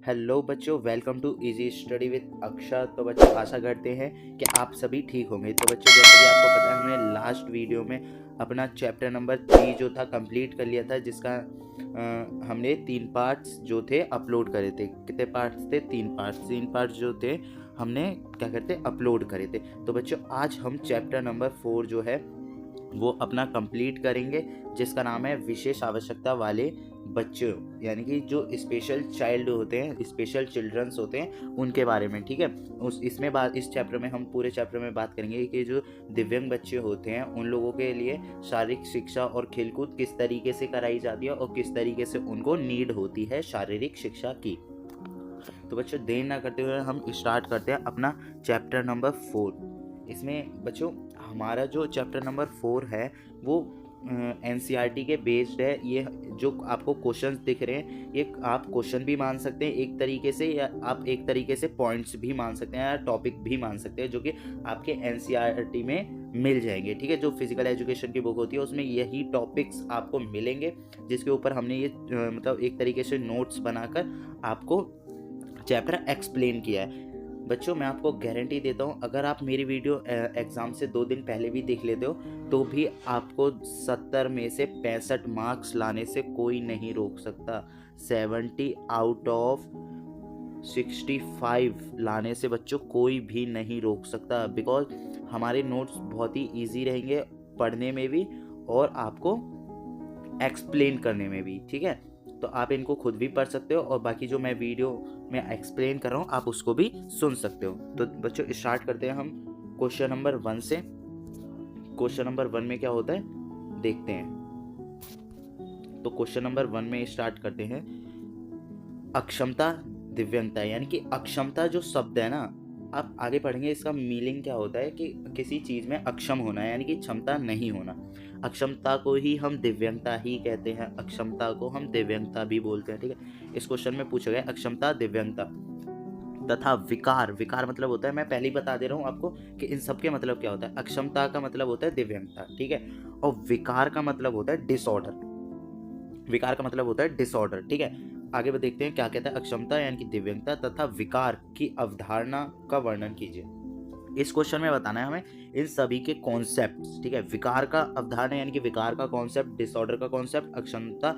Hello बच्चों, welcome to easy study with Akshar. तो बच्चों आशा करते हैं कि आप सभी ठीक होंगे। तो बच्चों जैसे कि आपको पता है, हमने लास्ट वीडियो में अपना चैप्टर नंबर 3 जो था कंप्लीट कर लिया था, जिसका हमने 3 पार्ट्स जो थे अपलोड करे थे। कितने पार्ट्स थे? 3 पार्ट्स जो थे हमने क्या करते अपलोड करे थे। तो बच्चों आज हम चैप्टर नंबर 4 जो है वो अपना कंप्लीट करेंगे, जिसका नाम है विशेष आवश्यकता वाले बच्चों, यानी कि जो स्पेशल चाइल्ड होते हैं, स्पेशल चिल्ड्रंस होते हैं, उनके बारे में। ठीक है, इस चैप्टर में हम पूरे चैप्टर में बात करेंगे कि जो दिव्यांग बच्चे होते हैं उन लोगों के लिए शारीरिक शिक्षा और खेलकूद किस तरीके से कराई जाती है और किस तरीके से उनको नीड होती है शारीरिक शिक्षा की। तो बच्चों देर ना करते हुए हम स्टार्ट करते हैं अपना चैप्टर नंबर 4। इसमें बच्चों हमारा जो चैप्टर नंबर 4 है वो एनसीईआरटी के बेस्ड है। ये जो आपको क्वेश्चंस दिख रहे हैं, ये आप क्वेश्चन भी मान सकते हैं एक तरीके से, या आप एक तरीके से पॉइंट्स भी मान सकते हैं या टॉपिक भी मान सकते हैं, जो कि आपके एनसीईआरटी में मिल जाएंगे। ठीक है, जो फिजिकल एजुकेशन की बुक होती है उसमें यही टॉपिक्स आपको मिलेंगे, जिसके ऊपर हमने ये मतलब एक तरीके से नोट्स बनाकर आपको चैप्टर एक्सप्लेन किया है। बच्चों मैं आपको गारंटी देता हूँ, अगर आप मेरी वीडियो एग्ज़ाम से 2 दिन पहले भी देख लेते हो तो भी आपको 70 में से 65 मार्क्स लाने से कोई नहीं रोक सकता। 70 आउट ऑफ 65 लाने से बच्चों कोई भी नहीं रोक सकता, बिकॉज हमारे नोट्स बहुत ही ईजी रहेंगे पढ़ने में भी और आपको एक्सप्लेन करने में भी। ठीक है, तो आप इनको खुद भी पढ़ सकते हो और बाकी जो मैं वीडियो में एक्सप्लेन कर रहा हूँ आप उसको भी सुन सकते हो। तो बच्चों स्टार्ट करते हैं हम क्वेश्चन नंबर 1 से। क्वेश्चन नंबर 1 में क्या होता है देखते हैं। तो क्वेश्चन नंबर 1 में स्टार्ट करते हैं। अक्षमता दिव्यांगता, यानी कि अक्षमता जो शब्द है ना, आप आगे पढ़ेंगे इसका मीनिंग क्या होता है कि किसी चीज़ में अक्षम होना, यानी कि क्षमता नहीं होना। अक्षमता को ही हम दिव्यांगता ही कहते हैं, अक्षमता को हम दिव्यांगता भी बोलते हैं। ठीक है, इस क्वेश्चन में पूछा गया अक्षमता दिव्यांगता तथा विकार। विकार मतलब होता है, मैं पहले ही बता दे रहा हूँ आपको कि इन सब के मतलब क्या होता है। अक्षमता का मतलब होता है दिव्यांगता, ठीक है, और विकार का मतलब होता है डिसऑर्डर। विकार का मतलब होता है डिसऑर्डर। ठीक है, आगे देखते हैं क्या कहता है। अक्षमता यानी कि दिव्यांगता तथा विकार की अवधारणा का वर्णन कीजिए। इस क्वेश्चन में बताना है हमें इन सभी के कॉन्सेप्ट्स। ठीक है, विकार का अवधारणा यानी कि विकार का कॉन्सेप्ट, डिसऑर्डर का कॉन्सेप्ट, अक्षमता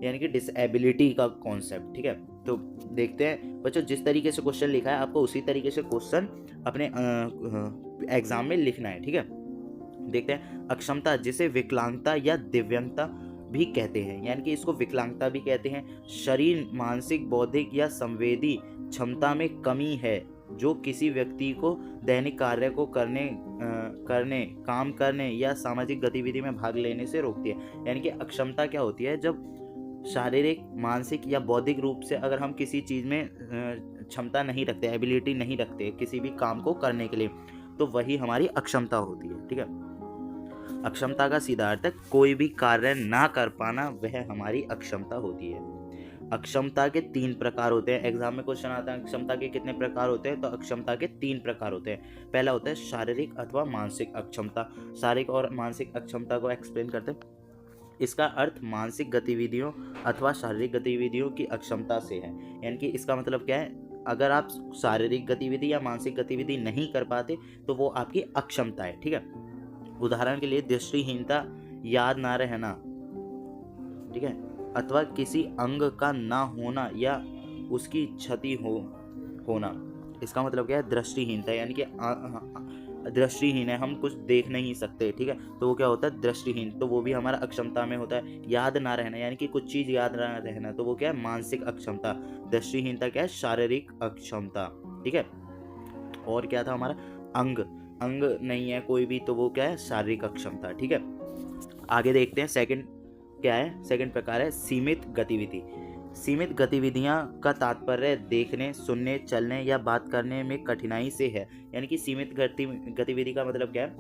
यानी कि डिसेबिलिटी का कॉन्सेप्ट। ठीक है, तो देखते हैं बच्चों, जिस तरीके से क्वेश्चन लिखा है आपको उसी तरीके से क्वेश्चन अपने एग्जाम में लिखना है। ठीक है, देखते हैं। अक्षमता जिसे विकलांगता या दिव्यांगता भी कहते हैं, यानी कि इसको विकलांगता भी कहते हैं। शरीर, मानसिक, बौद्धिक या संवेदी क्षमता में कमी है जो किसी व्यक्ति को दैनिक कार्य को करने, काम करने या सामाजिक गतिविधि में भाग लेने से रोकती है। यानी कि अक्षमता क्या होती है, जब शारीरिक, मानसिक या बौद्धिक रूप से अगर हम किसी चीज़ में क्षमता नहीं रखते, एबिलिटी नहीं रखते किसी भी काम को करने के लिए, तो वही हमारी अक्षमता होती है। ठीक है, अक्षमता का सीधा अर्थ है कोई भी कार्य ना कर पाना, वह हमारी अक्षमता होती है। अक्षमता के 3 प्रकार होते हैं। एग्जाम में क्वेश्चन आता है अक्षमता के कितने प्रकार होते हैं, तो अक्षमता के 3 प्रकार होते हैं। पहला होता है शारीरिक अथवा मानसिक अक्षमता। शारीरिक और मानसिक अक्षमता को एक्सप्लेन करते हैं। इसका अर्थ मानसिक गतिविधियों अथवा शारीरिक गतिविधियों की अक्षमता से है। यानी कि इसका मतलब क्या है, अगर आप शारीरिक गतिविधि या मानसिक गतिविधि नहीं कर पाते तो वो आपकी अक्षमता है। ठीक है, उदाहरण के लिए दृष्टिहीनता, याद ना रहना, ठीक है, अथवा किसी अंग का ना होना या उसकी क्षति होना। इसका मतलब क्या है, दृष्टिहीनता, यानी कि दृष्टिहीन है, हम कुछ देख नहीं सकते। ठीक है, तो वो क्या होता है दृष्टिहीन, तो वो भी हमारा अक्षमता में होता है। याद ना रहना, यानी कि कुछ चीज़ याद ना रहना, तो वो क्या है मानसिक अक्षमता। दृष्टिहीनता क्या है, शारीरिक अक्षमता। ठीक है, और क्या था हमारा, अंग नहीं है कोई भी, तो वो क्या है शारीरिक अक्षमता। ठीक है, आगे देखते हैं। सेकंड क्या है, सेकंड प्रकार है सीमित गतिविधि। सीमित गतिविधियां का तात्पर्य देखने, सुनने, चलने या बात करने में कठिनाई से है। यानी कि सीमित गतिविधि का मतलब क्या है,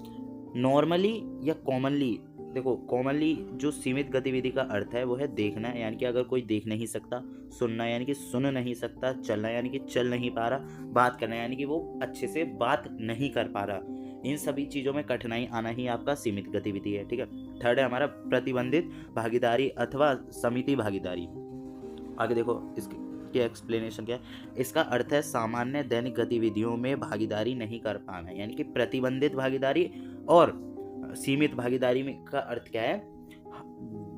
नॉर्मली या कॉमनली। देखो, कॉमनली जो सीमित गतिविधि का अर्थ है वो है देखना, यानी कि अगर कोई देख नहीं सकता, सुनना यानी कि सुन नहीं सकता, चलना यानी कि चल नहीं पा रहा, बात करना यानी कि वो अच्छे से बात नहीं कर पा रहा, इन सभी चीज़ों में कठिनाई आना ही आपका सीमित गतिविधि है। ठीक है, थर्ड है हमारा प्रतिबंधित भागीदारी अथवा समिति भागीदारी। आगे देखो इसकी, इसकी एक्सप्लेनेशन क्या है? इसका अर्थ है सामान्य दैनिक गतिविधियों में भागीदारी नहीं कर पाना, यानी कि प्रतिबंधित भागीदारी और सीमित भागीदारी में का अर्थ क्या है?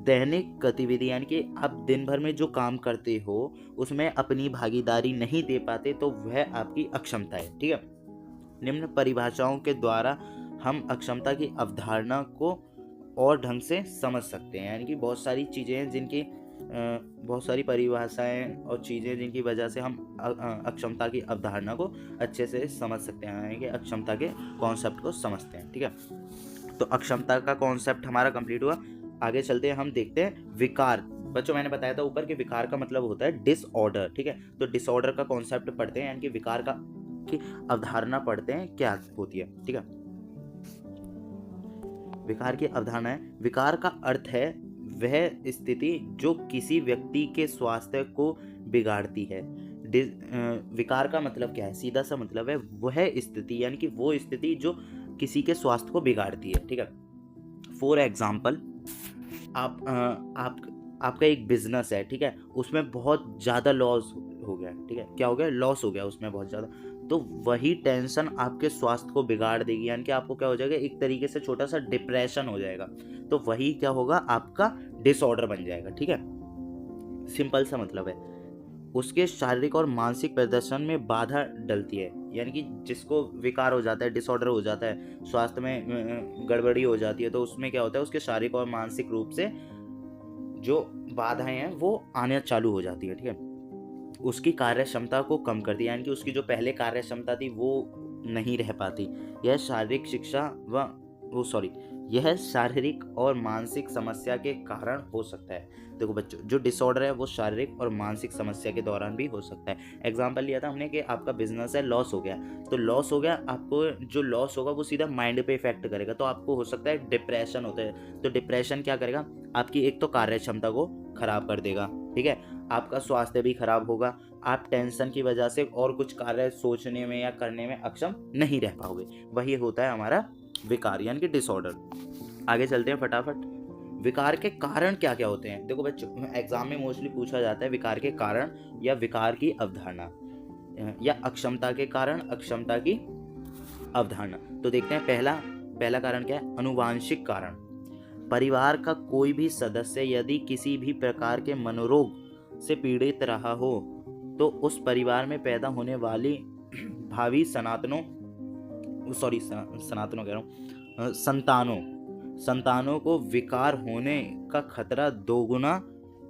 दैनिक गतिविधि, यानी कि आप दिन भर में जो काम करते हो उसमें अपनी भागीदारी नहीं दे पाते तो वह आपकी अक्षमता है। ठीक है, निम्न परिभाषाओं के द्वारा हम अक्षमता की अवधारणा को और ढंग से समझ सकते हैं। यानी कि बहुत सारी चीज़ें हैं जिनकी बहुत सारी परिभाषाएं और चीज़ें जिनकी वजह से हम अक्षमता की अवधारणा को अच्छे से समझ सकते हैं, यानी कि अक्षमता के कॉन्सेप्ट को समझते हैं। ठीक है, तो अक्षमता का कॉन्सेप्ट हमारा कंप्लीट हुआ। आगे चलते हैं, हम देखते हैं विकार। बच्चों मैंने बताया था ऊपर कि विकार का मतलब होता है डिसऑर्डर। ठीक है, तो डिसऑर्डर का कॉन्सेप्ट पढ़ते हैं, यानी कि विकार का की अवधारणा पढ़ते हैं क्या होती है। ठीक है, विकार की अवधारणा है, विकार का अर्थ है वह स्थिति जो किसी व्यक्ति के स्वास्थ्य को बिगाड़ती है। विकार का मतलब क्या है? सीधा सा मतलब है वह स्थिति, यानी कि वो स्थिति जो किसी के स्वास्थ्य को बिगाड़ती है। ठीक है, फॉर एग्जाम्पल आपका एक बिजनेस है, ठीक है, उसमें बहुत ज़्यादा लॉस हो गया। ठीक है, क्या हो गया? लॉस हो गया उसमें बहुत ज़्यादा, तो वही टेंशन आपके स्वास्थ्य को बिगाड़ देगी, यानी कि आपको क्या हो जाएगा? एक तरीके से छोटा सा डिप्रेशन हो जाएगा, तो वही क्या होगा? आपका डिसऑर्डर बन जाएगा। ठीक है, सिंपल सा मतलब है उसके शारीरिक और मानसिक प्रदर्शन में बाधा डलती है, यानी कि जिसको विकार हो जाता है, डिसऑर्डर हो जाता है, स्वास्थ्य में गड़बड़ी हो जाती है, तो उसमें क्या होता है? उसके शारीरिक और मानसिक रूप से जो बाधाएं हैं वो आने चालू हो जाती है। ठीक है, उसकी कार्य क्षमता को कम करती है, यानी कि उसकी जो पहले कार्य क्षमता थी वो नहीं रह पाती। यह शारीरिक यह शारीरिक और मानसिक समस्या के कारण हो सकता है। देखो बच्चों, जो डिसऑर्डर है वो शारीरिक और मानसिक समस्या के दौरान भी हो सकता है। एग्जाम्पल लिया था हमने कि आपका बिजनेस है, लॉस हो गया, तो लॉस हो गया, आपको जो लॉस होगा वो सीधा माइंड पे इफेक्ट करेगा, तो आपको हो सकता है डिप्रेशन होता है। तो डिप्रेशन क्या करेगा? आपकी एक तो कार्य क्षमता को खराब कर देगा, ठीक है, आपका स्वास्थ्य भी खराब होगा, आप टेंशन की वजह से और कुछ कार्य सोचने में या करने में अक्षम नहीं रह पाओगे। वही होता है हमारा विकार, यानी कि डिसऑर्डर। आगे चलते हैं फटाफट। विकार के कारण क्या क्या होते हैं? देखो बच्चों, एग्जाम में मोस्टली पूछा जाता है विकार के कारण या विकार की अवधारणा या अक्षमता के कारण, अक्षमता की अवधारणा। तो देखते हैं पहला कारण क्या है? अनुवांशिक कारण। परिवार का कोई भी सदस्य यदि किसी भी प्रकार के मनोरोग से पीड़ित रहा हो तो उस परिवार में पैदा होने वाली भावी संतानों को विकार होने का खतरा दोगुना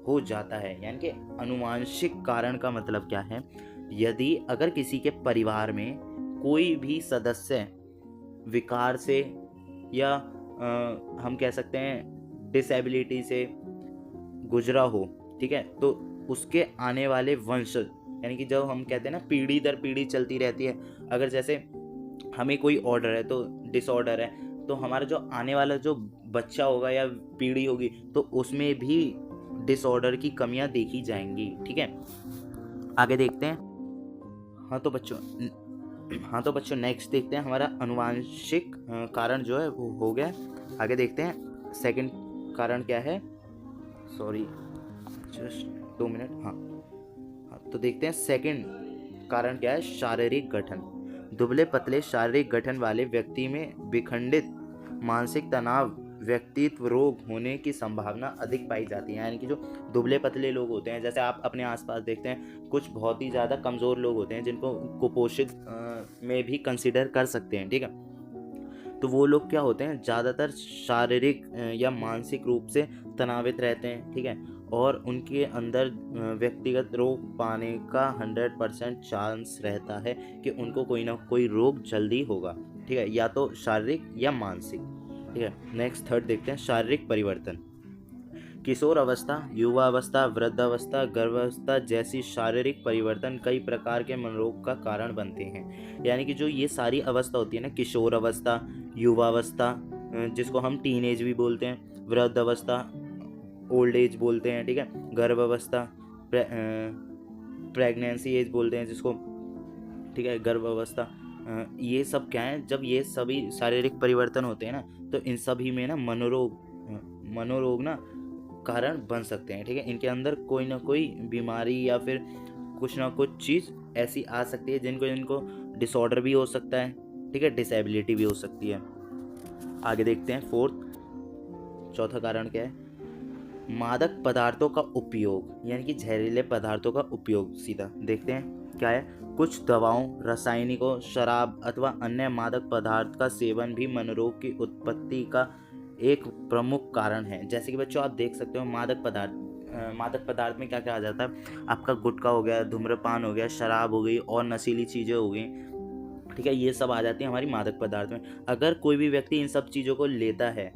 हो जाता है। यानी कि अनुवांशिक कारण का मतलब क्या है? यदि अगर किसी के परिवार में कोई भी सदस्य विकार से या हम कह सकते हैं डिसेबिलिटी से गुजरा हो, ठीक है, तो उसके आने वाले वंशज, यानी कि जब हम कहते हैं ना पीढ़ी दर पीढ़ी चलती रहती है, अगर जैसे हमें कोई ऑर्डर है तो डिसऑर्डर है, तो हमारा जो आने वाला जो बच्चा होगा या पीढ़ी होगी तो उसमें भी डिसऑर्डर की कमियां देखी जाएंगी। ठीक है, आगे देखते हैं। हाँ तो बच्चों नेक्स्ट देखते हैं, हमारा अनुवांशिक कारण जो है वो हो गया। आगे देखते हैं सेकंड कारण क्या है, सॉरी जस्ट 2 मिनट। हाँ तो देखते हैं सेकंड कारण क्या है, शारीरिक गठन। दुबले पतले शारीरिक गठन वाले व्यक्ति में विखंडित मानसिक तनाव व्यक्तित्व रोग होने की संभावना अधिक पाई जाती है। यानी कि जो दुबले पतले लोग होते हैं, जैसे आप अपने आसपास देखते हैं कुछ बहुत ही ज़्यादा कमज़ोर लोग होते हैं जिनको कुपोषित में भी कंसिडर कर सकते हैं, ठीक है, तो वो लोग क्या होते हैं, ज़्यादातर शारीरिक या मानसिक रूप से तनावित रहते हैं, ठीक है, और उनके अंदर व्यक्तिगत रोग पाने का 100% चांस रहता है कि उनको कोई ना कोई रोग जल्दी होगा, ठीक है, या तो शारीरिक या मानसिक। ठीक है, नेक्स्ट थर्ड देखते हैं, शारीरिक परिवर्तन। किशोर अवस्था, युवा अवस्था, वृद्धावस्था, गर्भावस्था जैसी शारीरिक परिवर्तन कई प्रकार के मनोरोग का कारण बनते हैं। यानी कि जो ये सारी अवस्था होती है ना, किशोर अवस्था, युवा अवस्था जिसको हम टीन एज भी बोलते हैं, वृद्ध अवस्था ओल्ड एज बोलते हैं, ठीक है, गर्भावस्था प्रेगनेंसी एज बोलते हैं जिसको, ठीक है, गर्भावस्था, ये सब क्या है, जब ये सभी शारीरिक परिवर्तन होते हैं ना तो इन सभी में ना मनोरोग ना कारण बन सकते हैं। ठीक है, इनके अंदर कोई ना कोई बीमारी या फिर कुछ ना कुछ चीज़ ऐसी आ सकती है जिनको डिसऑर्डर भी हो सकता है, ठीक है, डिसेबिलिटी भी हो सकती है। आगे देखते हैं चौथा कारण क्या है, मादक पदार्थों का उपयोग, यानी कि जहरीले पदार्थों का उपयोग। सीधा देखते हैं क्या है, कुछ दवाओं, रासायनिकों, शराब अथवा अन्य मादक पदार्थ का सेवन भी मनोरोग की उत्पत्ति का एक प्रमुख कारण है। जैसे कि बच्चों आप देख सकते हो मादक पदार्थ में क्या क्या आ जाता है, आपका गुटखा हो गया, धूम्रपान हो गया, शराब हो गई और नशीली चीज़ें हो गई, ठीक है, ये सब आ जाती हैं हमारी मादक पदार्थ में। अगर कोई भी व्यक्ति इन सब चीज़ों को लेता है,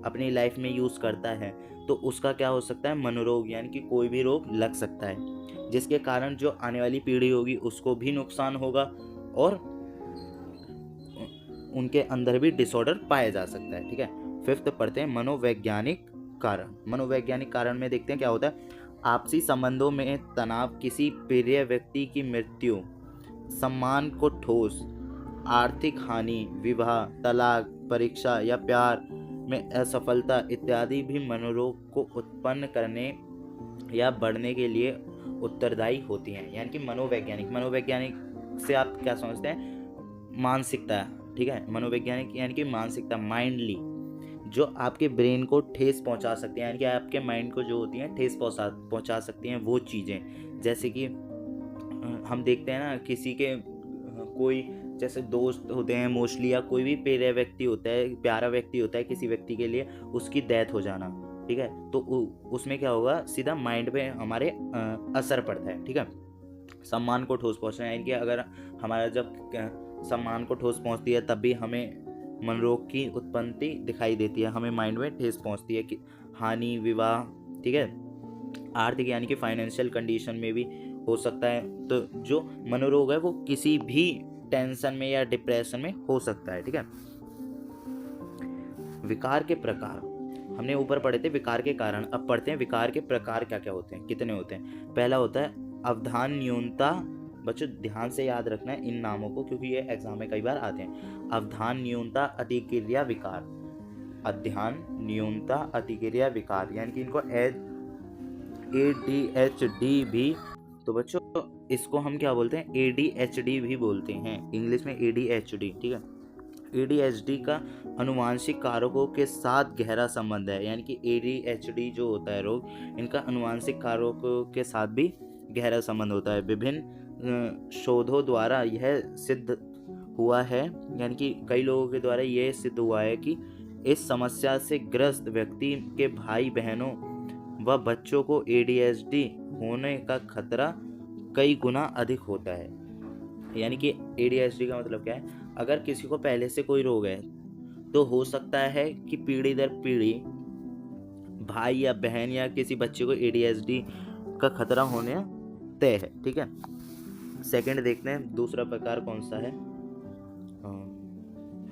अपनी लाइफ में यूज़ करता है, तो उसका क्या हो सकता है, मनोरोग, यानी कि कोई भी रोग लग सकता है, जिसके कारण जो आने वाली पीढ़ी होगी उसको भी नुकसान होगा और उनके अंदर भी डिसऑर्डर पाया जा सकता है, ठीक है। फिफ्थ पढ़ते हैं मनोवैज्ञानिक कारण। मनोवैज्ञानिक कारण में देखते हैं क्या होता है, आपसी संबंधों में तनाव, किसी प्रिय व्यक्ति की मृत्यु, सम्मान को ठोस, आर्थिक हानि, विवाह, तलाक, परीक्षा या प्यार में असफलता इत्यादि भी मनोरोग को उत्पन्न करने या बढ़ने के लिए उत्तरदायी होती हैं। यानी कि मनोवैज्ञानिक से आप क्या समझते हैं, मानसिकता, ठीक है। मनोवैज्ञानिक यानी कि मानसिकता, माइंडली, जो आपके ब्रेन को ठेस पहुंचा सकती हैं, यानी कि आपके माइंड को जो होती हैं ठेस पहुंचा सकती हैं वो चीज़ें। जैसे कि हम देखते हैं ना, किसी के कोई जैसे दोस्त होते हैं मोस्टली, या कोई भी प्यारा व्यक्ति होता है किसी व्यक्ति के लिए, उसकी डेथ हो जाना, ठीक है, तो उसमें क्या होगा, सीधा माइंड पे हमारे असर पड़ता है, ठीक है। सम्मान को ठोस पहुंचना, यानी कि अगर हमारा जब सम्मान को ठोस पहुंचती है तब भी हमें मनोरोग की उत्पत्ति दिखाई देती है, हमें माइंड में ठेस पहुंचती है, कि हानि, विवाह, ठीक है, आर्थिक यानी कि फाइनेंशियल कंडीशन में भी हो सकता है। तो जो मनोरोग है वो किसी भी टेंशन में या डिप्रेशन में हो सकता है, ठीक है। विकार के प्रकार हमने ऊपर पढ़े थे, विकार के कारण। अब पढ़ते हैं विकार के प्रकार क्या क्या होते हैं, कितने होते हैं। पहला होता है अवधान न्यूनता। बच्चों ध्यान से याद रखना है इन नामों को, क्योंकि ये एग्जाम में कई बार आते हैं। अवधान न्यूनता अतिक्रिया विकार, अवधान न्यूनता अतिक्रिया विकार, यानी कि इनको ADHD भी, तो बच्चों इसको हम क्या बोलते हैं, ADHD भी बोलते हैं, इंग्लिश में ADHD, ठीक है। ADHD का अनुवांशिक कारकों के साथ गहरा संबंध है, यानी कि ADHD जो होता है रोग, इनका अनुवांशिक कारकों के साथ भी गहरा संबंध होता है। विभिन्न शोधों द्वारा यह सिद्ध हुआ है, यानी कि कई लोगों के द्वारा यह सिद्ध हुआ है कि इस समस्या से ग्रस्त व्यक्ति के भाई बहनों व बच्चों को ADHD होने का खतरा कई गुना अधिक होता है। यानी कि ADHD का मतलब क्या है, अगर किसी को पहले से कोई रोग है तो हो सकता है कि पीढ़ी दर पीढ़ी भाई या बहन या किसी बच्चे को ADHD का खतरा होने तय है, ठीक है। सेकंड देखते हैं दूसरा प्रकार कौन सा है।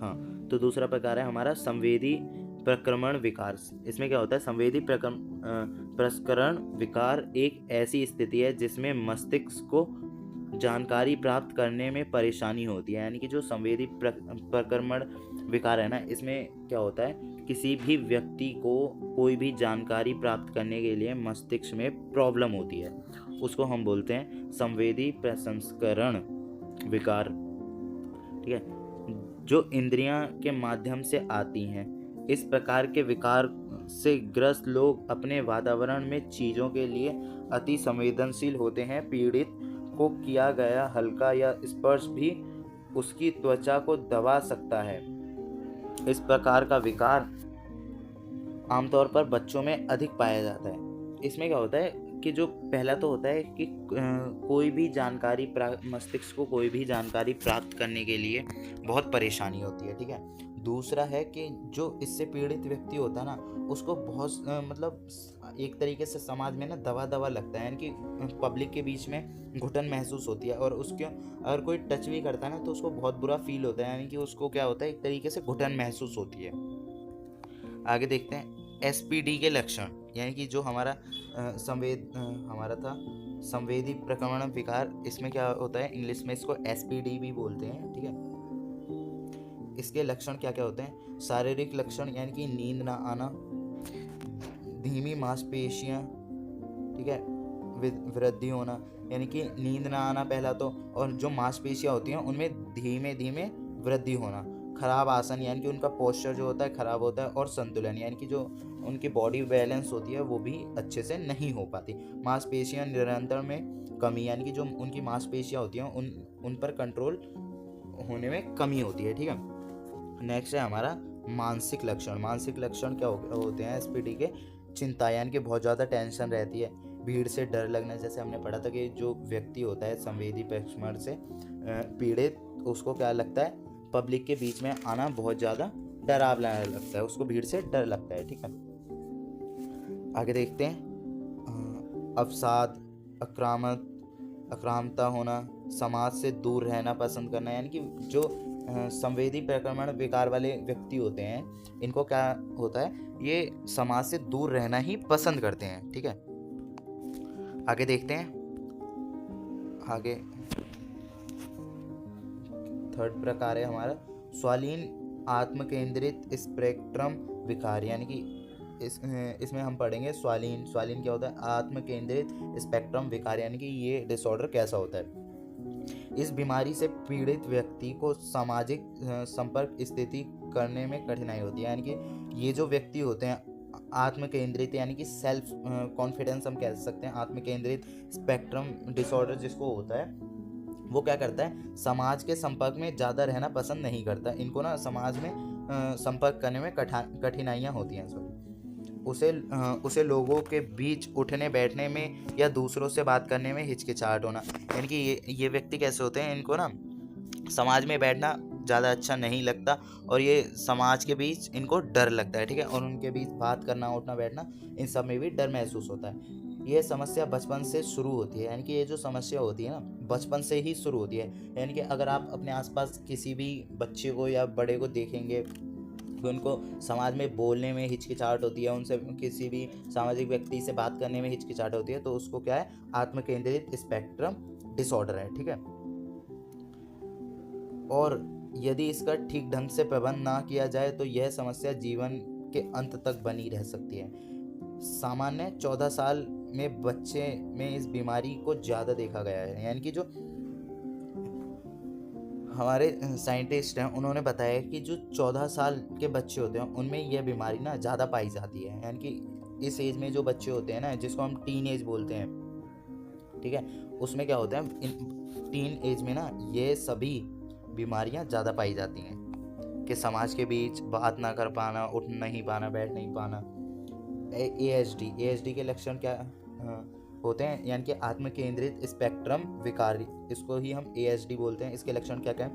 हाँ, तो दूसरा प्रकार है हमारा संवेदी प्रक्रमण विकार। इसमें क्या होता है, संवेदी प्रसंस्करण विकार एक ऐसी स्थिति है जिसमें मस्तिष्क को जानकारी प्राप्त करने में परेशानी होती है। यानी कि जो संवेदी प्रक्रमण विकार है ना, इसमें क्या होता है, किसी भी व्यक्ति को कोई भी जानकारी प्राप्त करने के लिए मस्तिष्क में प्रॉब्लम होती है, उसको हम बोलते हैं संवेदी प्रसंस्करण विकार, ठीक है, जो इंद्रियां के माध्यम से आती हैं। इस प्रकार के विकार से ग्रस्त लोग अपने वातावरण में चीज़ों के लिए अति संवेदनशील होते हैं। पीड़ित को किया गया हल्का या स्पर्श भी उसकी त्वचा को दबा सकता है। इस प्रकार का विकार आमतौर पर बच्चों में अधिक पाया जाता है। इसमें क्या होता है कि जो पहला तो होता है कि कोई भी जानकारी मस्तिष्क को कोई भी जानकारी प्राप्त करने के लिए बहुत परेशानी होती है, ठीक है। दूसरा है कि जो इससे पीड़ित व्यक्ति होता है ना, उसको बहुत मतलब एक तरीके से समाज में ना दवा लगता है, यानी कि पब्लिक के बीच में घुटन महसूस होती है, और उसके अगर कोई टच भी करता है ना तो उसको बहुत बुरा फील होता है, यानी कि उसको क्या होता है, एक तरीके से घुटन महसूस होती है। आगे देखते हैं SPD के लक्षण, यानी कि जो हमारा संवेदी प्रक्रमण विकार, इसमें क्या होता है, इंग्लिश में इसको SPD भी बोलते हैं, ठीक है। इसके लक्षण क्या क्या होते हैं, शारीरिक लक्षण, यानी कि नींद ना आना, धीमी मांसपेशियां, ठीक है, वृद्धि होना, यानी कि नींद ना आना पहला तो, और जो मांसपेशियाँ होती हैं उनमें धीमे धीमे वृद्धि होना, खराब आसन यानी कि उनका पोस्चर जो होता है खराब होता है, और संतुलन यानी कि जो उनकी बॉडी बैलेंस होती है वो भी अच्छे से नहीं हो पाती। मांसपेशियाँ निरंतर में कमी यानी कि जो उनकी मांसपेशियाँ होती हैं उन पर कंट्रोल होने में कमी होती है। ठीक है, नेक्स्ट है हमारा मानसिक लक्षण। मानसिक लक्षण क्या होते हैं एसपीडी के? चिंता यानी कि बहुत ज़्यादा टेंशन रहती है, भीड़ से डर लगना, जैसे हमने पढ़ा था कि जो व्यक्ति होता है संवेदी पक्षमण से पीड़ित, उसको क्या लगता है, पब्लिक के बीच में आना बहुत ज़्यादा डरावना लगता है, उसको भीड़ से डर लगता है। ठीक है, आगे देखते हैं अवसाद, आक्रामकता होना, समाज से दूर रहना पसंद करना, यानी कि जो संवेदी प्रक्रमण विकार वाले व्यक्ति होते हैं इनको क्या होता है, ये समाज से दूर रहना ही पसंद करते हैं। ठीक है, आगे देखते हैं। आगे थर्ड प्रकार है हमारा स्वालीन आत्मकेंद्रित स्पेक्ट्रम विकार, यानी कि इसमें हम पढ़ेंगे स्वालीन क्या होता है, आत्मकेंद्रित स्पेक्ट्रम विकार, यानी कि ये डिसऑर्डर कैसा होता है। इस बीमारी से पीड़ित व्यक्ति को सामाजिक संपर्क स्थिति करने में कठिनाई होती है, यानी कि ये जो व्यक्ति होते हैं आत्मकेंद्रित यानी कि सेल्फ कॉन्फिडेंस हम कह सकते हैं, आत्मकेंद्रित स्पेक्ट्रम डिसऑर्डर जिसको होता है वो क्या करता है, समाज के संपर्क में ज़्यादा रहना पसंद नहीं करता, इनको ना समाज में संपर्क करने में कठिनाइयाँ होती हैं। उसे लोगों के बीच उठने बैठने में या दूसरों से बात करने में हिचकिचाहट होना, यानी कि ये व्यक्ति कैसे होते हैं, इनको ना समाज में बैठना ज़्यादा अच्छा नहीं लगता, और ये समाज के बीच इनको डर लगता है। ठीक है, और उनके बीच बात करना, उठना बैठना, इन सब में भी डर महसूस होता है। ये समस्या बचपन से शुरू होती है, यानी कि ये जो समस्या होती है ना बचपन से ही शुरू होती है, यानी कि अगर आप अपने आसपास किसी भी बच्चे को या बड़े को देखेंगे तो उनको समाज में बोलने में हिचकिचाहट होती है, उनसे किसी भी सामाजिक व्यक्ति से बात करने में हिचकिचाहट होती है, तो उसको क्या है, आत्मकेंद्रित स्पेक्ट्रम डिसऑर्डर है। ठीक है, और यदि इसका ठीक ढंग से प्रबंध ना किया जाए तो यह समस्या जीवन के अंत तक बनी रह सकती है। सामान्य 14 साल में बच्चे में इस बीमारी को ज़्यादा देखा गया है, यानी कि जो हमारे साइंटिस्ट हैं उन्होंने बताया कि जो 14 साल के बच्चे होते हैं उनमें यह बीमारी ना ज़्यादा पाई जाती है, यानी कि इस एज में जो बच्चे होते हैं ना जिसको हम टीन एज बोलते हैं, ठीक है, उसमें क्या होता है, टीन एज में ना ये सभी बीमारियां ज़्यादा पाई जाती हैं कि समाज के बीच बात ना कर पाना, उठ नहीं पाना, बैठ नहीं पाना। ASD के लक्षण क्या होते हैं, यानी कि आत्म केंद्रित स्पेक्ट्रम विकार, इसको ही हम ASD बोलते हैं। इसके लक्षण क्या क्या है,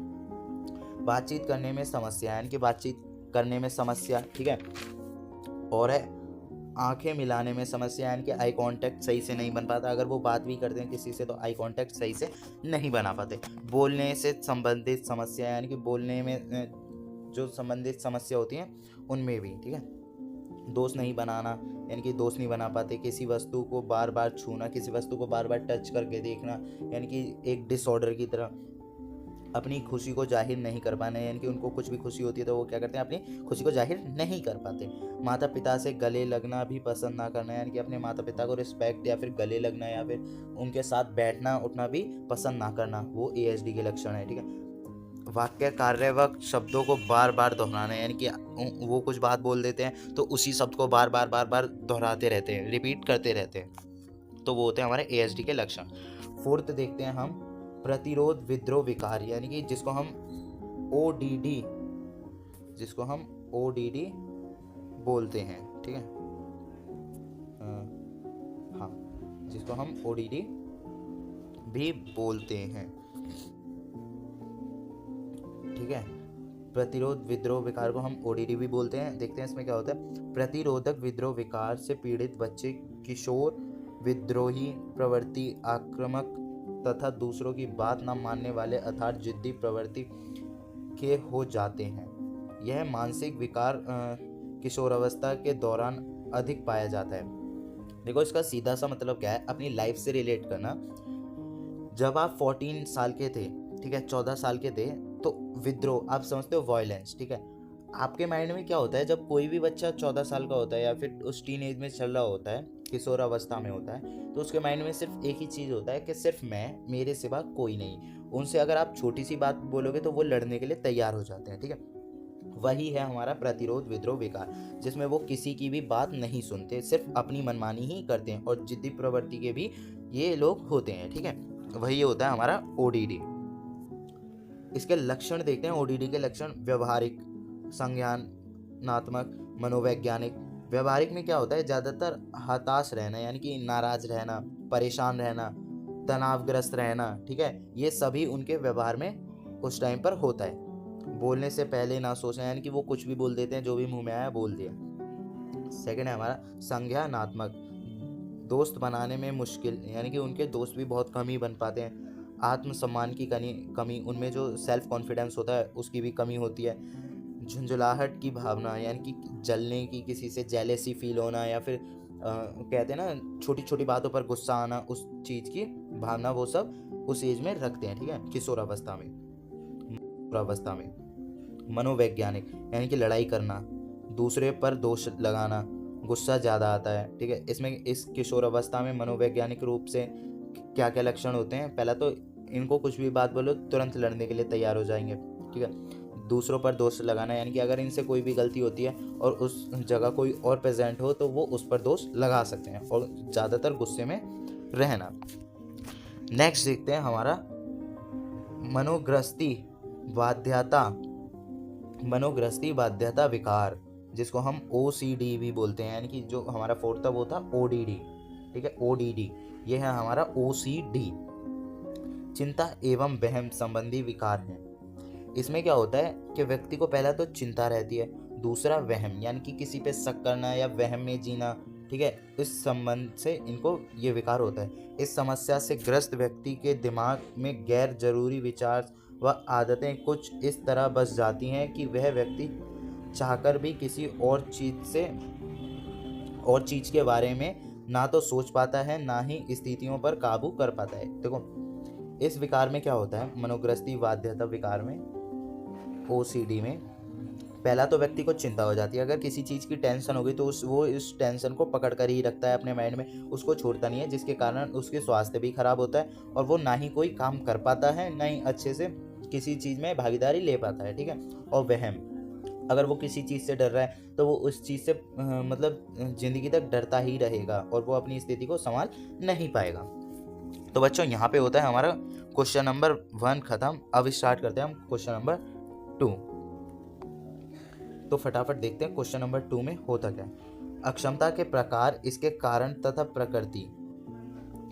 बातचीत करने में समस्या, यानी कि बातचीत करने में समस्या, ठीक है, और है आंखें मिलाने में समस्या, यानी कि आई कांटेक्ट सही से नहीं बन पाता, अगर वो बात भी करते हैं किसी से तो आई कांटेक्ट सही से नहीं बना पाते। बोलने से संबंधित समस्या, यानी कि बोलने में जो संबंधित समस्या होती हैं उनमें भी, ठीक है, दोस्त नहीं बनाना, यानी कि दोस्त नहीं बना पाते, किसी वस्तु को बार बार छूना, किसी वस्तु को बार बार टच करके देखना, यानी कि एक डिसऑर्डर की तरह, अपनी खुशी को जाहिर नहीं कर पाना, यानी कि उनको कुछ भी खुशी होती है तो वो क्या करते हैं, अपनी खुशी को जाहिर नहीं कर पाते। माता पिता से गले लगना भी पसंद ना करना, यानी कि अपने माता पिता को रिस्पेक्ट या फिर गले लगना या फिर उनके साथ बैठना उठना भी पसंद ना करना, वो ASD के लक्षण है। ठीक है, वाक्य कार्यवक शब्दों को बार बार दोहराना, यानी कि वो कुछ बात बोल देते हैं तो उसी शब्द को बार बार दोहराते रहते हैं, रिपीट करते रहते हैं, तो वो होते हैं हमारे ASD के लक्षण। फोर्थ देखते हैं हम प्रतिरोध विद्रोह विकार, यानी कि जिसको हम ODD बोलते हैं, ठीक है, हाँ, जिसको हम ODD भी बोलते हैं, ठीक है, प्रतिरोध विद्रोह विकार को हम ODD भी बोलते हैं। देखते हैं इसमें क्या होता है, प्रतिरोधक विद्रोह विकार से पीड़ित बच्चे किशोर विद्रोही प्रवृत्ति, आक्रामक तथा दूसरों की बात न मानने वाले अर्थात जिद्दी प्रवृत्ति के हो जाते हैं। यह मानसिक विकार किशोरावस्था के दौरान अधिक पाया जाता है। देखो इसका सीधा सा मतलब क्या है, अपनी लाइफ से रिलेट करना। जब आप 14 साल के थे, ठीक है, 14 साल के थे, तो विद्रोह आप समझते हो वायलेंस, ठीक है, आपके माइंड में क्या होता है जब कोई भी बच्चा 14 साल का होता है या फिर उस टीन एज में चल रहा होता है, किशोरावस्था में होता है, तो उसके माइंड में सिर्फ एक ही चीज़ होता है कि सिर्फ मैं, मेरे सिवा कोई नहीं। उनसे अगर आप छोटी सी बात बोलोगे तो वो लड़ने के लिए तैयार हो जाते हैं, ठीक है। वही है हमारा प्रतिरोध विद्रोह विकार, जिसमें वो किसी की भी बात नहीं सुनते, सिर्फ अपनी मनमानी ही करते हैं, और जिद्दी प्रवृत्ति के भी ये लोग होते हैं, ठीक है। वही होता है हमारा ओडीडी। इसके लक्षण देखते हैं। ओडीडी के लक्षण: व्यवहारिक, संज्ञानात्मक, मनोवैज्ञानिक। व्यवहारिक में क्या होता है, ज़्यादातर हताश रहना, यानी कि नाराज रहना, परेशान रहना, तनावग्रस्त रहना, ठीक है, ये सभी उनके व्यवहार में उस टाइम पर होता है। बोलने से पहले ना सोचना, यानी कि वो कुछ भी बोल देते हैं, जो भी मुंह में आया बोल दिया। सेकंड है हमारा संज्ञानात्मक, दोस्त बनाने में मुश्किल, यानी कि उनके दोस्त भी बहुत कम ही बन पाते हैं। आत्मसम्मान की कमी, उनमें जो सेल्फ कॉन्फिडेंस होता है उसकी भी कमी होती है। झुंझलाहट की भावना, यानी कि जलने की, किसी से जेलेसी फील होना, या फिर कहते हैं ना छोटी छोटी बातों पर गुस्सा आना, उस चीज़ की भावना वो सब उस एज में रखते हैं, ठीक है, किशोरावस्था में। अवस्था में मनोवैज्ञानिक, यानी कि लड़ाई करना, दूसरे पर दोष लगाना, गुस्सा ज़्यादा आता है, ठीक है। इसमें इस किशोर अवस्था में मनोवैज्ञानिक रूप से क्या क्या लक्षण होते हैं? पहला तो इनको कुछ भी बात बोलो तुरंत लड़ने के लिए तैयार हो जाएंगे, ठीक है। दूसरों पर दोष लगाना, यानी कि अगर इनसे कोई भी गलती होती है और उस जगह कोई और प्रेजेंट हो तो वो उस पर दोष लगा सकते हैं, और ज़्यादातर गुस्से में रहना। नेक्स्ट देखते हैं हमारा मनोग्रस्ती बाध्यता विकार, जिसको हम OCD भी बोलते हैं, यानी कि जो हमारा फोर्थ था वो था ODD, ठीक है, ODD, ये है हमारा OCD। चिंता एवं वहम संबंधी विकार है। इसमें क्या होता है कि व्यक्ति को पहला तो चिंता रहती है, दूसरा वहम, यानी कि किसी पे शक करना या वहम में जीना, ठीक है, इस संबंध से इनको ये विकार होता है। इस समस्या से ग्रस्त व्यक्ति के दिमाग में गैर जरूरी विचार व आदतें कुछ इस तरह बस जाती हैं कि वह व्यक्ति चाहकर भी किसी और चीज़ के बारे में ना तो सोच पाता है, ना ही स्थितियों पर काबू कर पाता है। देखो, इस विकार में क्या होता है, मनोग्रस्ती बाध्यता विकार में, OCD में, पहला तो व्यक्ति को चिंता हो जाती है। अगर किसी चीज़ की टेंशन हो गई तो वो इस टेंशन को पकड़ कर ही रखता है अपने माइंड में, उसको छोड़ता नहीं है, जिसके कारण उसके स्वास्थ्य भी खराब होता है, और वो ना ही कोई काम कर पाता है, ना ही अच्छे से किसी चीज़ में भागीदारी ले पाता है, ठीक है। और वहम, अगर वो किसी चीज़ से डर रहा है तो वो उस चीज़ से मतलब ज़िंदगी तक डरता ही रहेगा, और वो अपनी स्थिति को संभाल नहीं पाएगा। तो बच्चों, यहाँ पे होता है हमारा क्वेश्चन नंबर 1 खत्म। अब स्टार्ट करते हैं हम क्वेश्चन नंबर 2। तो फटाफट देखते हैं क्वेश्चन नंबर 2 में होता क्या है। अक्षमता के प्रकार, इसके कारण तथा प्रकृति,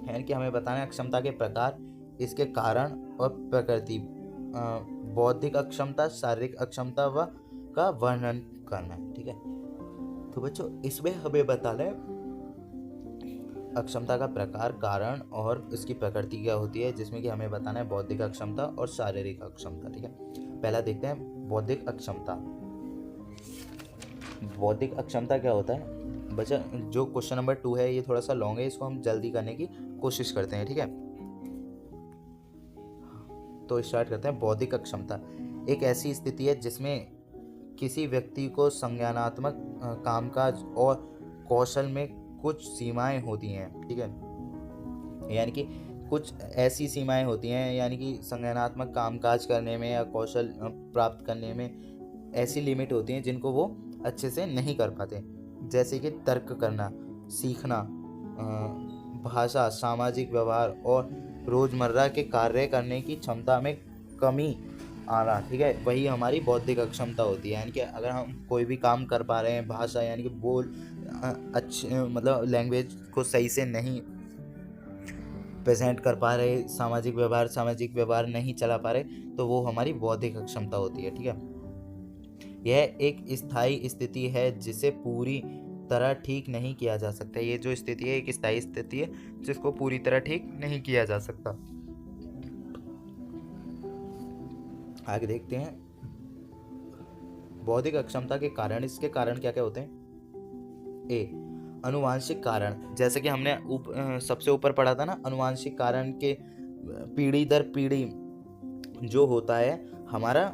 यानी कि हमें बताना है अक्षमता के प्रकार, इसके कारण और प्रकृति। बौद्धिक अक्षमता, शारीरिक अक्षमता व का वर्णन करना है, ठीक है। तो बच्चों, इसमें हमें बताना है अक्षमता का प्रकार, कारण और इसकी प्रकृति क्या होती है, जिसमें कि हमें बताना है बौद्धिक अक्षमता और शारीरिक अक्षमता, ठीक है। पहला देखते हैं बौद्धिक अक्षमता। बौद्धिक अक्षमता क्या होता है बच्चा? जो क्वेश्चन नंबर 2 है ये थोड़ा सा लॉन्ग है, इसको हम जल्दी करने की कोशिश करते हैं, ठीक है। तो स्टार्ट करते हैं। बौद्धिक अक्षमता एक ऐसी स्थिति है जिसमें किसी व्यक्ति को संज्ञानात्मक कामकाज और कौशल में कुछ सीमाएं होती हैं, ठीक है, यानी कि कुछ ऐसी सीमाएं होती हैं, यानी कि संज्ञानात्मक कामकाज करने में या कौशल प्राप्त करने में ऐसी लिमिट होती हैं जिनको वो अच्छे से नहीं कर पाते, जैसे कि तर्क करना, सीखना, भाषा, सामाजिक व्यवहार और रोज़मर्रा के कार्य करने की क्षमता में कमी आना, ठीक है, वही हमारी बौद्धिक अक्षमता होती है। यानी कि अगर हम कोई भी काम कर पा रहे हैं, भाषा यानी कि बोल अच्छे मतलब लैंग्वेज को सही से नहीं प्रेजेंट कर पा रहे, सामाजिक व्यवहार नहीं चला पा रहे, तो वो हमारी बौद्धिक अक्षमता होती है, ठीक है। यह एक स्थायी स्थिति है जिसे पूरी तरह ठीक नहीं किया जा सकता। ये जो स्थिति है एक स्थायी स्थिति है जिसको पूरी तरह ठीक नहीं किया जा सकता। आगे देखते हैं बौद्धिक अक्षमता के कारण। इसके कारण क्या क्या होते हैं? ए, अनुवांशिक कारण, जैसे कि हमने सबसे ऊपर पढ़ा था ना, अनुवांशिक कारण के पीढ़ी दर पीढ़ी जो होता है हमारा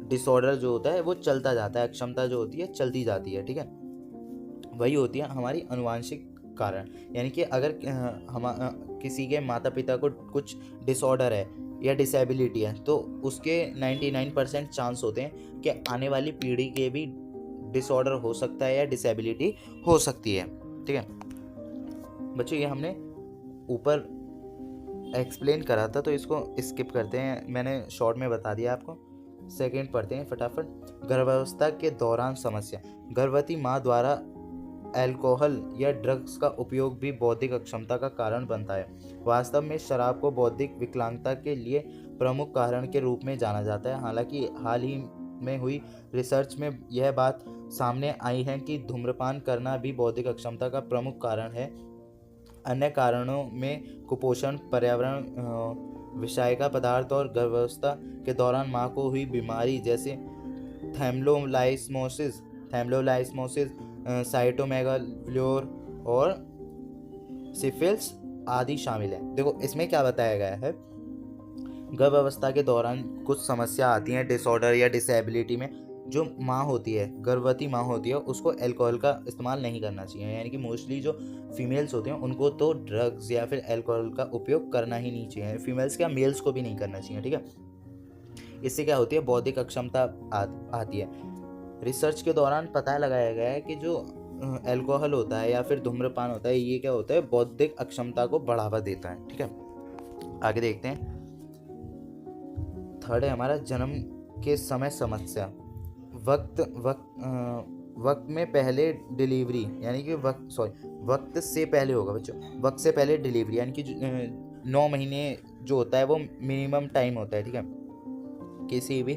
डिसऑर्डर जो होता है वो चलता जाता है, अक्षमता जो होती है चलती जाती है, ठीक है, वही होती है हमारी अनुवांशिक कारण। यानी कि अगर किसी के माता पिता को कुछ डिसऑर्डर है या डिसेबिलिटी है तो उसके 99% चांस होते हैं कि आने वाली पीढ़ी के भी डिसऑर्डर हो सकता है या डिसेबिलिटी हो सकती है। ठीक है बच्चों, ये हमने ऊपर एक्सप्लेन करा था तो इसको स्किप करते हैं, मैंने शॉर्ट में बता दिया आपको। सेकंड पढ़ते हैं फटाफट। गर्भावस्था के दौरान समस्या। गर्भवती माँ द्वारा अल्कोहल या ड्रग्स का उपयोग भी बौद्धिक अक्षमता का कारण बनता है। वास्तव में शराब को बौद्धिक विकलांगता के लिए प्रमुख कारण के रूप में जाना जाता है। हालांकि हाल ही में हुई रिसर्च में यह बात सामने आई है कि धूम्रपान करना भी बौद्धिक अक्षमता का प्रमुख कारण है। अन्य कारणों में कुपोषण, पर्यावरण, विषायका पदार्थ और गर्भावस्था के दौरान माँ को हुई बीमारी जैसे थैलेमोलाइस्मोसिस, साइटोमेगालोर और सिफिलिस आदि शामिल है। देखो इसमें क्या बताया गया है, गर्भावस्था के दौरान कुछ समस्या आती हैं डिसऑर्डर या डिसेबिलिटी में। जो माँ होती है, गर्भवती माँ होती है, उसको अल्कोहल का इस्तेमाल नहीं करना चाहिए। यानी कि मोस्टली जो फीमेल्स होते हैं उनको तो ड्रग्स या फिर अल्कोहल का उपयोग करना ही नहीं चाहिए। फीमेल्स क्या, मेल्स को भी नहीं करना चाहिए। ठीक है, इससे क्या होती है, बौद्धिक अक्षमता आती है। रिसर्च के दौरान पता लगाया गया है कि जो अल्कोहल होता है या फिर धूम्रपान होता है, ये क्या होता है, बौद्धिक अक्षमता को बढ़ावा देता है। ठीक है, आगे देखते हैं। थर्ड है हमारा जन्म के समय समस्या। वक्त में पहले डिलीवरी, यानी कि वक्त से पहले होगा बच्चों, वक्त से पहले डिलीवरी, यानी कि 9 महीने जो होता है वो मिनिमम टाइम होता है। ठीक है, किसी भी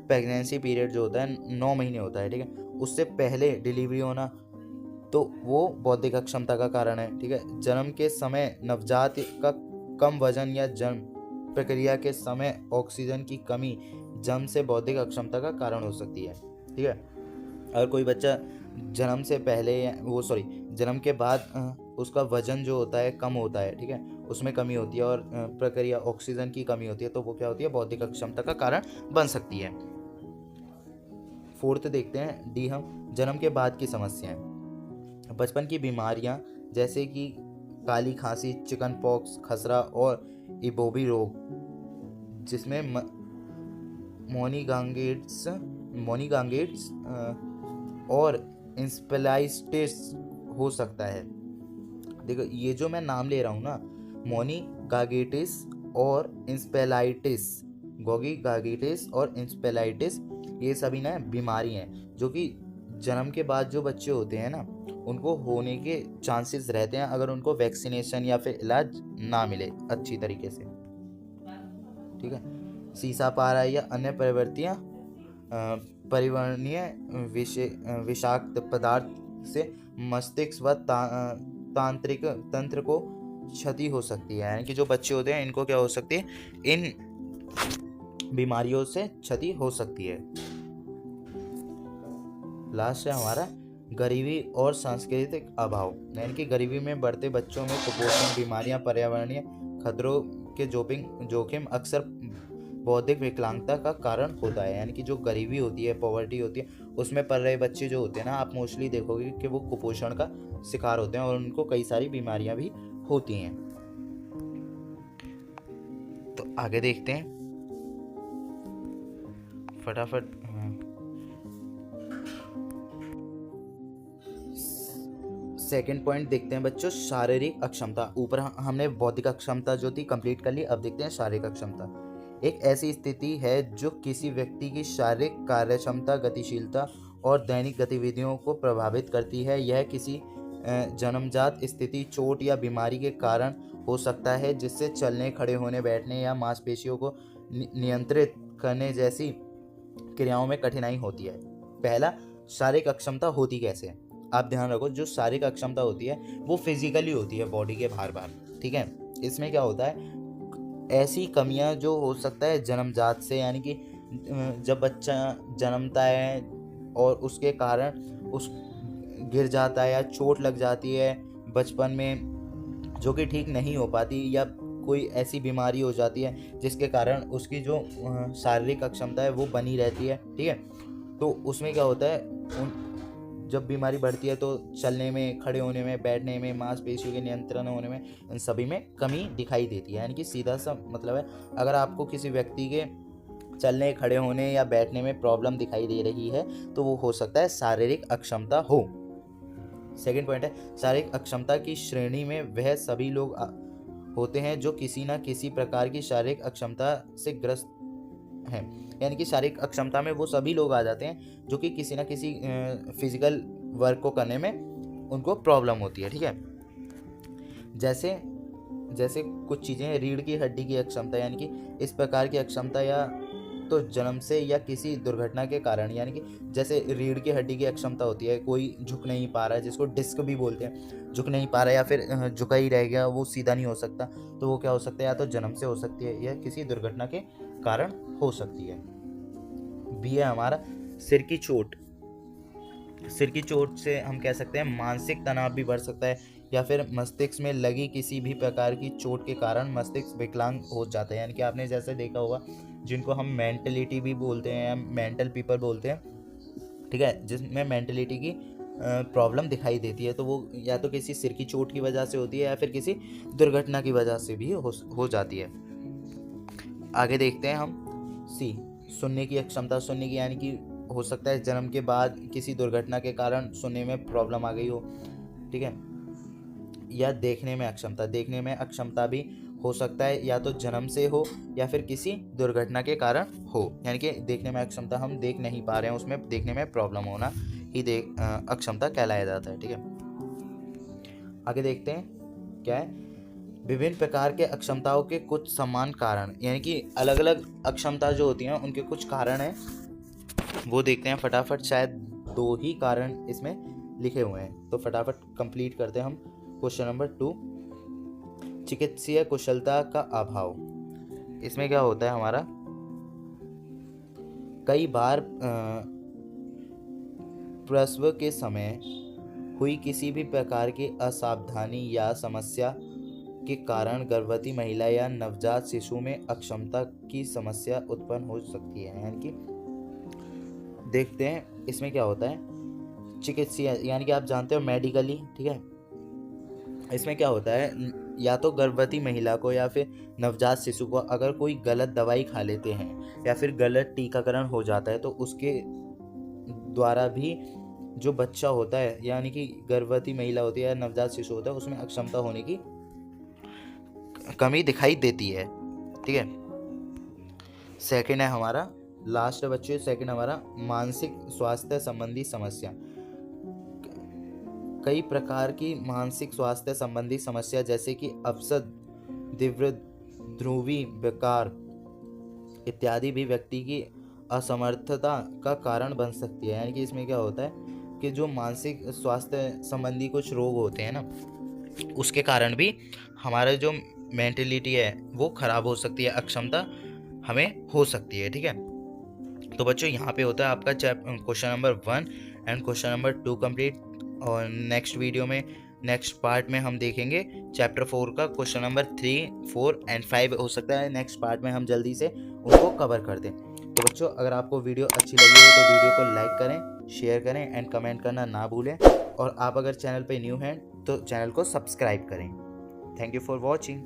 प्रेगनेंसी पीरियड जो होता है 9 महीने होता है। ठीक है, उससे पहले डिलीवरी होना तो वो बौद्धिक अक्षमता का कारण है। ठीक है, जन्म के समय नवजात का कम वजन या जन्म प्रक्रिया के समय ऑक्सीजन की कमी जन्म से बौद्धिक अक्षमता का कारण हो सकती है। ठीक है, अगर कोई बच्चा जन्म से पहले जन्म के बाद उसका वजन जो होता है कम होता है, ठीक है, उसमें कमी होती है और प्रक्रिया ऑक्सीजन की कमी होती है, तो वो क्या होती है, बौद्धिक अक्षमता का कारण बन सकती है। फोर्थ देखते हैं डी हम, जन्म के बाद की समस्याएं। बचपन की बीमारियां जैसे कि काली खांसी, चिकन पॉक्स, खसरा और इबोबी रोग, जिसमें मोनीगांगेट्स और इंस्पेलाइटिस हो सकता है। देखो ये जो मैं नाम ले रहा हूँ ना, मोनीगांगेटिस और इंस्पेलाइटिस, ये सभी ना बीमारी हैं जो कि जन्म के बाद जो बच्चे होते हैं ना उनको होने के चांसेस रहते हैं अगर उनको वैक्सीनेशन या फिर इलाज ना मिले अच्छी तरीके से। ठीक है, सीसापारा या अन्य परिवर्तनीय विषाक्त पदार्थ से मस्तिष्क व तांत्रिक तंत्र को क्षति हो सकती है। यानी कि जो बच्चे होते हैं इनको क्या हो सकती है, इन बीमारियों से क्षति हो सकती है। लास्ट है हमारा गरीबी और सांस्कृतिक अभाव। यानी कि गरीबी में बढ़ते बच्चों में कुपोषण, बीमारियां, पर्यावरणीय खतरों के जोखिम अक्सर बौद्धिक विकलांगता का कारण होता है। यानी कि जो गरीबी होती है, पॉवर्टी होती है, उसमें पल रहे बच्चे जो होते हैं ना, आप मोस्टली देखोगे कि वो कुपोषण का शिकार होते हैं और उनको कई सारी बीमारियां भी होती हैं। तो आगे देखते हैं फटाफट। सेकेंड पॉइंट देखते हैं बच्चों, शारीरिक अक्षमता। ऊपर हमने बौद्धिक अक्षमता जो थी कंप्लीट कर ली, अब देखते हैं शारीरिक अक्षमता। एक ऐसी स्थिति है जो किसी व्यक्ति की शारीरिक कार्यक्षमता, गतिशीलता और दैनिक गतिविधियों को प्रभावित करती है। यह किसी जन्मजात स्थिति, चोट या बीमारी के कारण हो सकता है, जिससे चलने, खड़े होने, बैठने या मांसपेशियों को नियंत्रित करने जैसी क्रियाओं में कठिनाई होती है। पहला, शारीरिक अक्षमता होती कैसे है? आप ध्यान रखो, जो शारीरिक अक्षमता होती है वो फिजिकली होती है, बॉडी के बाहर। ठीक है, इसमें क्या होता है, ऐसी कमियां जो हो सकता है जन्मजात से, यानी कि जब बच्चा जन्मता है और उसके कारण उस गिर जाता है या चोट लग जाती है बचपन में जो कि ठीक नहीं हो पाती, या कोई ऐसी बीमारी हो जाती है जिसके कारण उसकी जो शारीरिक अक्षमता है वो बनी रहती है। ठीक है, तो उसमें क्या होता है, जब बीमारी बढ़ती है तो चलने में, खड़े होने में, बैठने में, मांसपेशियों के नियंत्रण होने में, इन सभी में कमी दिखाई देती है। यानी कि सीधा सा मतलब है, अगर आपको किसी व्यक्ति के चलने, खड़े होने या बैठने में प्रॉब्लम दिखाई दे रही है तो वो हो सकता है शारीरिक अक्षमता हो। सेकंड पॉइंट है, शारीरिक अक्षमता की श्रेणी में वह सभी लोग होते हैं जो किसी न किसी प्रकार की शारीरिक अक्षमता से ग्रस्त हैं। यानी कि शारीरिक अक्षमता में वो सभी लोग आ जाते हैं जो कि किसी न किसी फिजिकल वर्क को करने में उनको प्रॉब्लम होती है। ठीक है, जैसे कुछ चीज़ें, रीढ़ की हड्डी की अक्षमता, यानी कि इस प्रकार की अक्षमता या तो जन्म से या किसी दुर्घटना के कारण, यानी कि जैसे रीढ़ की हड्डी की अक्षमता होती है, कोई झुक नहीं पा रहा है, जिसको डिस्क भी बोलते हैं, झुक नहीं पा रहा है या फिर झुका ही रह गया, वो सीधा नहीं हो सकता, तो वो क्या हो सकता है, या तो जन्म से हो सकती है या किसी दुर्घटना के कारण हो सकती है। बी है हमारा सिर की चोट। सिर की चोट से हम कह सकते हैं मानसिक तनाव भी बढ़ सकता है, या फिर मस्तिष्क में लगी किसी भी प्रकार की चोट के कारण मस्तिष्क विकलांग हो जाता है। यानी कि आपने जैसे देखा होगा, जिनको हम मेंटलिटी भी बोलते हैं या मेंटल पीपल बोलते हैं, ठीक है, जिसमें मेंटलिटी की प्रॉब्लम दिखाई देती है, तो वो या तो किसी सिर की चोट की वजह से होती है या फिर किसी दुर्घटना की वजह से भी हो जाती है। आगे देखते हैं हम सी, सुनने की अक्षमता। सुनने की यानी कि हो सकता है जन्म के बाद किसी दुर्घटना के कारण सुनने में प्रॉब्लम आ गई हो, ठीक है। या देखने में अक्षमता। देखने में अक्षमता भी हो सकता है या तो जन्म से हो या फिर किसी दुर्घटना के कारण हो। यानी कि देखने में अक्षमता, हम देख नहीं पा रहे हैं, उसमें देखने में प्रॉब्लम होना ही अक्षमता कहलाया जाता है। ठीक है, आगे देखते हैं क्या है, विभिन्न प्रकार के अक्षमताओं के कुछ समान कारण। यानी कि अलग अलग अक्षमता जो होती हैं उनके कुछ कारण हैं, वो देखते हैं फटाफट। शायद 2 ही कारण इसमें लिखे हुए हैं, तो फटाफट कंप्लीट करते हैं हम। क्वेश्चन नंबर 2, चिकित्सीय कुशलता का अभाव। इसमें क्या होता है हमारा, कई बार प्रसव के समय हुई किसी भी प्रकार की असावधानी या समस्या के कारण गर्भवती महिला या नवजात शिशु में अक्षमता की समस्या उत्पन्न हो सकती है। यानी कि देखते हैं इसमें क्या होता है, चिकित्सीय यानी कि आप जानते हो मेडिकली, ठीक है। इसमें क्या होता है, या तो गर्भवती महिला को या फिर नवजात शिशु को अगर कोई गलत दवाई खा लेते हैं या फिर गलत टीकाकरण हो जाता है, तो उसके द्वारा भी जो बच्चा होता है, यानी कि गर्भवती महिला होती है या नवजात शिशु होता है, उसमें अक्षमता होने की कमी दिखाई देती है। ठीक है, सेकंड है हमारा, लास्ट है बच्चों, सेकंड हमारा मानसिक स्वास्थ्य संबंधी समस्या। कई प्रकार की मानसिक स्वास्थ्य संबंधी समस्या जैसे कि अवसाद, तीव्र ध्रुवी विकार इत्यादि भी व्यक्ति की असमर्थता का कारण बन सकती है। यानी कि इसमें क्या होता है कि जो मानसिक स्वास्थ्य संबंधी कुछ रोग होते हैं ना, उसके कारण भी हमारा जो मेंटलिटी है वो खराब हो सकती है, अक्षमता हमें हो सकती है। ठीक है, तो बच्चों यहाँ पे होता है आपका question number 1 and question number 2 complete. और नेक्स्ट वीडियो में, नेक्स्ट पार्ट में हम देखेंगे चैप्टर 4 का क्वेश्चन नंबर 3, 4 एंड 5 हो सकता है नेक्स्ट पार्ट में हम जल्दी से उनको कवर कर दें। तो बच्चों, अगर आपको वीडियो अच्छी लगी हो तो वीडियो को लाइक करें, शेयर करें एंड कमेंट करना ना भूलें। और आप अगर चैनल पे न्यू हैं तो चैनल को सब्सक्राइब करें। Thank you for watching.